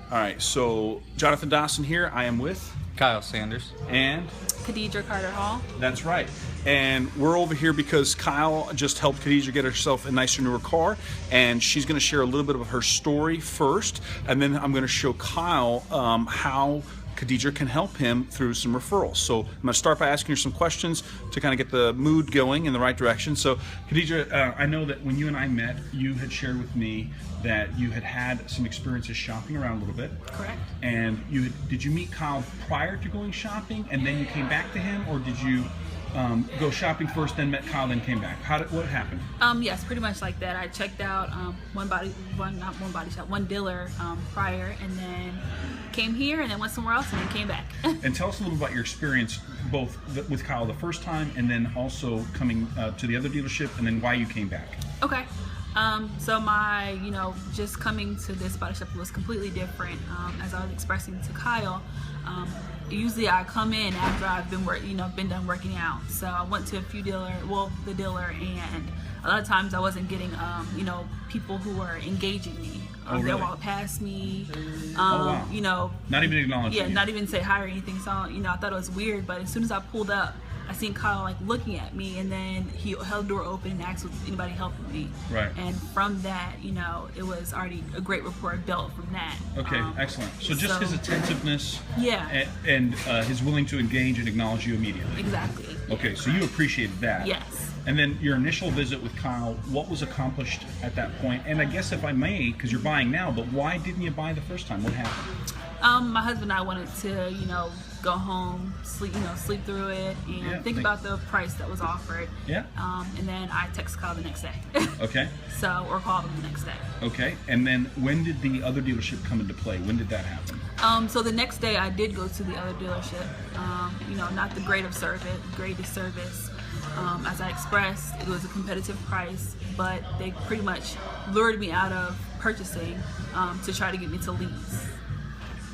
All right, so Jonathan Dawson here. I am with Kyle Sanders. And Khadijah Carter Hall. That's right. And we're over here because Kyle just helped Khadijah get herself a nicer, newer car, and she's going to share a little bit of her story first, and then I'm going to show Kyle how Khadijah can help him through some referrals. So I'm going to start by asking her some questions to kind of get the mood going in the right direction. So Khadijah, I know that when you and I met, you had shared with me that you had had some experiences shopping around a little bit. Correct. And did you meet Kyle prior to going shopping, and then you came back to him, or did you go shopping first, then met Kyle, then came back? What happened? Yes, pretty much like that. I checked out one dealer prior, and then came here, and then went somewhere else, and then came back. And tell us a little about your experience, both with Kyle the first time, and then also coming to the other dealership, and then why you came back. Okay. So my, just coming to this body shop was completely different. As I was expressing to Kyle, usually I come in after I've been done working out. So I went to a few the dealer, and a lot of times I wasn't getting, people who were engaging me. Oh, really? They walk past me, oh, wow. Not even acknowledging you. Not even say hi or anything. So, I thought it was weird, but as soon as I pulled up, I seen Kyle looking at me, and then he held the door open and asked was anybody helping me. Right. And from that, it was already a great rapport built from that. Okay, excellent. So just his attentiveness, yeah, and his willing to engage and acknowledge you immediately. Exactly. Okay, so you appreciated that. Yes. And then your initial visit with Kyle, what was accomplished at that point? And I guess if I may, because you're buying now, but why didn't you buy the first time? What happened? My husband and I wanted to, go home, sleep through it, and think about the price that was offered. Yeah. And then I text Kyle the next day. Okay. Or called him the next day. Okay. And then when did the other dealership come into play? When did that happen? So the next day I did go to the other dealership. Not the greatest service. As I expressed, it was a competitive price, but they pretty much lured me out of purchasing to try to get me to lease.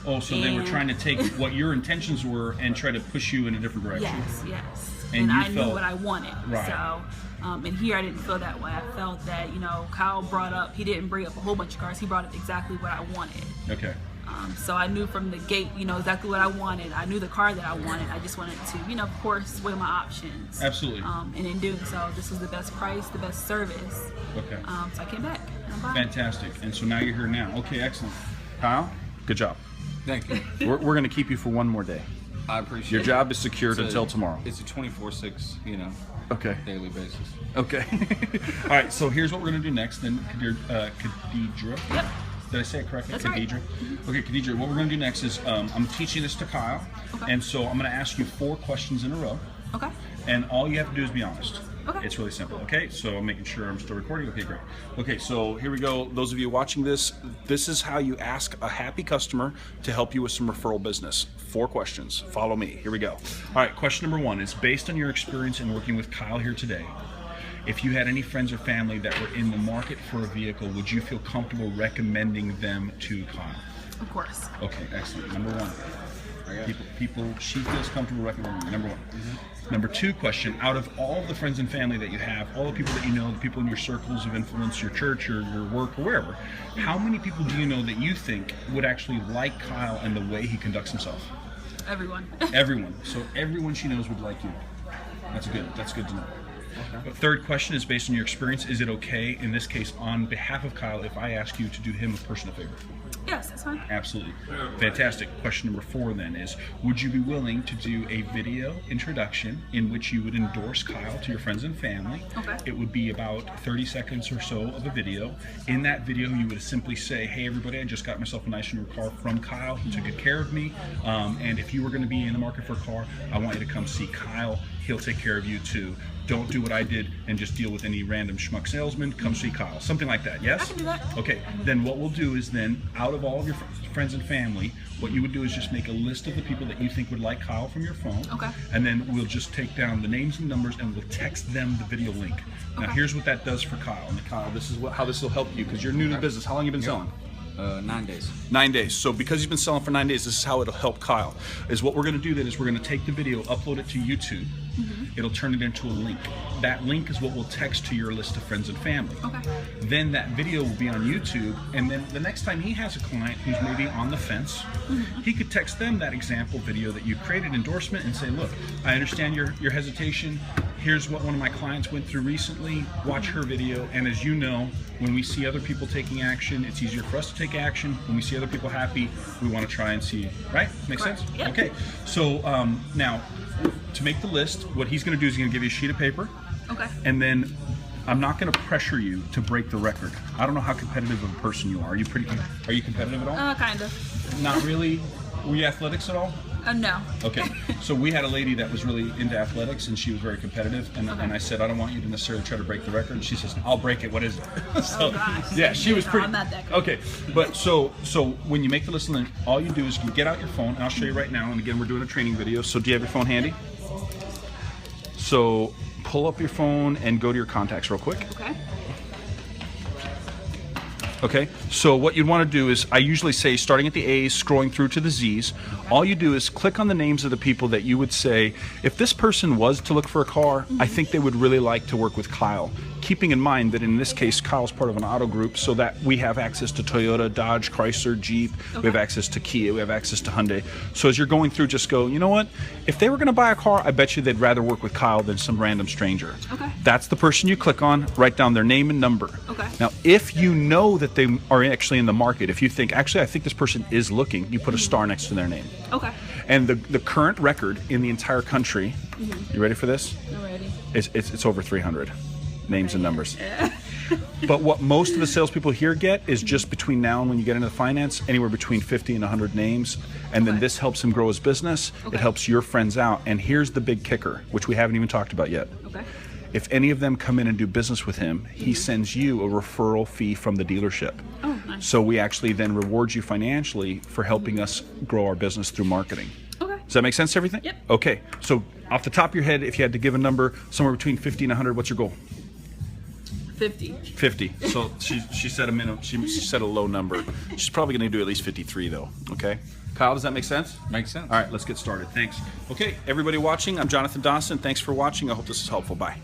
Oh, so they were trying to take what your intentions were and try to push you in a different direction. Yes. And I knew what I wanted. Right. So, and here I didn't feel that way. I felt that, Kyle he didn't bring up a whole bunch of cars. He brought up exactly what I wanted. Okay. So I knew from the gate, exactly what I wanted. I knew the car that I wanted. I just wanted to, of course, weigh my options. Absolutely. And in doing so, this was the best price, the best service. Okay. So I came back. Fantastic. And so now you're here now. Okay, excellent. Kyle, good job. Thank you. We're going to keep you for one more day. I appreciate it. Your job is secured until tomorrow. It's a 24/6, okay, daily basis. Okay. All right, so here's what we're going to do next. Then, Khadijah. Yep. Did I say it correctly? That's Khadijah? right. Okay, Khadijah, what we're going to do next is I'm teaching this to Kyle. Okay. And so I'm going to ask you 4 questions in a row. Okay. And all you have to do is be honest. Okay. It's really simple, okay? So I'm making sure I'm still recording. Okay, great. Okay, so here we go. Those of you watching this is how you ask a happy customer to help you with some referral business. 4 questions. Follow me. Here we go. All right, question number 1 is, based on your experience in working with Kyle here today, if you had any friends or family that were in the market for a vehicle, would you feel comfortable recommending them to Kyle? Of course. Okay, excellent. Number 1. She feels comfortable recommending. Number 1. Mm-hmm. Number 2 question, out of all the friends and family that you have, all the people that you know, the people in your circles of influence, your church or your work or wherever, how many people do you know that you think would actually like Kyle and the way he conducts himself? Everyone. Everyone. So everyone she knows would like you. That's good to know. Okay. The 3rd question is, based on your experience, is it okay, in this case, on behalf of Kyle, if I ask you to do him a personal favor? Yes, that's fine. Absolutely. Fantastic. Question number 4 then is, would you be willing to do a video introduction in which you would endorse Kyle to your friends and family? Okay. It would be about 30 seconds or so of a video. In that video, you would simply say, hey everybody, I just got myself a nice new car from Kyle. He took good care of me. And if you were going to be in the market for a car, I want you to come see Kyle. He'll take care of you too. Don't do what I did and just deal with any random schmuck salesman. Come see Kyle. Something like that, yes? I can do that. Okay, then what we'll do is then, out of all of your friends and family, what you would do is just make a list of the people that you think would like Kyle from your phone. Okay. And then we'll just take down the names and numbers and we'll text them the video link. Now here's what that does for Kyle. And Kyle, this is how this will help you because you're new to the business. How long have you been selling? 9 days. 9 days. So because he's been selling for 9 days, this is how it'll help Kyle. Is what we're going to do then is we're going to take the video, upload it to YouTube. It'll turn it into a link. That link is what we'll text to your list of friends and family. Okay. Then that video will be on YouTube, and then the next time he has a client who's maybe on the fence, he could text them that example video that you created, endorsement, and say, look, I understand your hesitation. Here's what one of my clients went through recently. Watch her video. And as you know, when we see other people taking action, it's easier for us to take action. When we see other people happy, we want to try and see, right? Makes sense? Yep. Okay. So now, to make the list, what he's going to do is he's going to give you a sheet of paper. Okay. And then I'm not going to pressure you to break the record. I don't know how competitive of a person you are. Are you competitive at all? Kind of. Not really. Were you athletics at all? No. Okay, so we had a lady that was really into athletics, and she was very competitive, and I said, I don't want you to necessarily try to break the record. And she says, I'll break it. What is it? So, Oh gosh. yeah, she was No, pretty. I'm not that good. Okay, but so when you make the list, then all you do is you get out your phone, and I'll show you right now. And again, we're doing a training video. So do you have your phone handy? So pull up your phone and go to your contacts real quick. Okay. Okay, so what you'd want to do is, I usually say starting at the A's, scrolling through to the Z's, all you do is click on the names of the people that you would say, if this person was to look for a car, I think they would really like to work with Kyle. Keeping in mind that in this case, Kyle's part of an auto group, so that we have access to Toyota, Dodge, Chrysler, Jeep, we have access to Kia, we have access to Hyundai. So as you're going through, just go, you know what? If they were going to buy a car, I bet you they'd rather work with Kyle than some random stranger. Okay. That's the person you click on, write down their name and number. Okay. Now, if you know that they are actually in the market, if you think, actually, I think this person is looking, you put a star next to their name. Okay. And the current record in the entire country, you ready for this? I'm ready. It's over 300 names and numbers. But what most of the salespeople here get is just between now and when you get into the finance, anywhere between 50 and 100 names. And then this helps him grow his business. It helps your friends out. And here's the big kicker, which we haven't even talked about yet. Okay. If any of them come in and do business with him, he sends you a referral fee from the dealership. Oh, nice. So we actually then reward you financially for helping us grow our business through marketing. Okay. Does that make sense to everything? Yep. Okay. So off the top of your head, if you had to give a number somewhere between 50 and 100, what's your goal? 50. 50. So she said a minimum. She said a low number. She's probably going to do at least 53 though. Okay. Kyle, does that make sense? Makes sense. All right, let's get started. Thanks. Okay, everybody watching, I'm Jonathan Dawson. Thanks for watching. I hope this is helpful. Bye.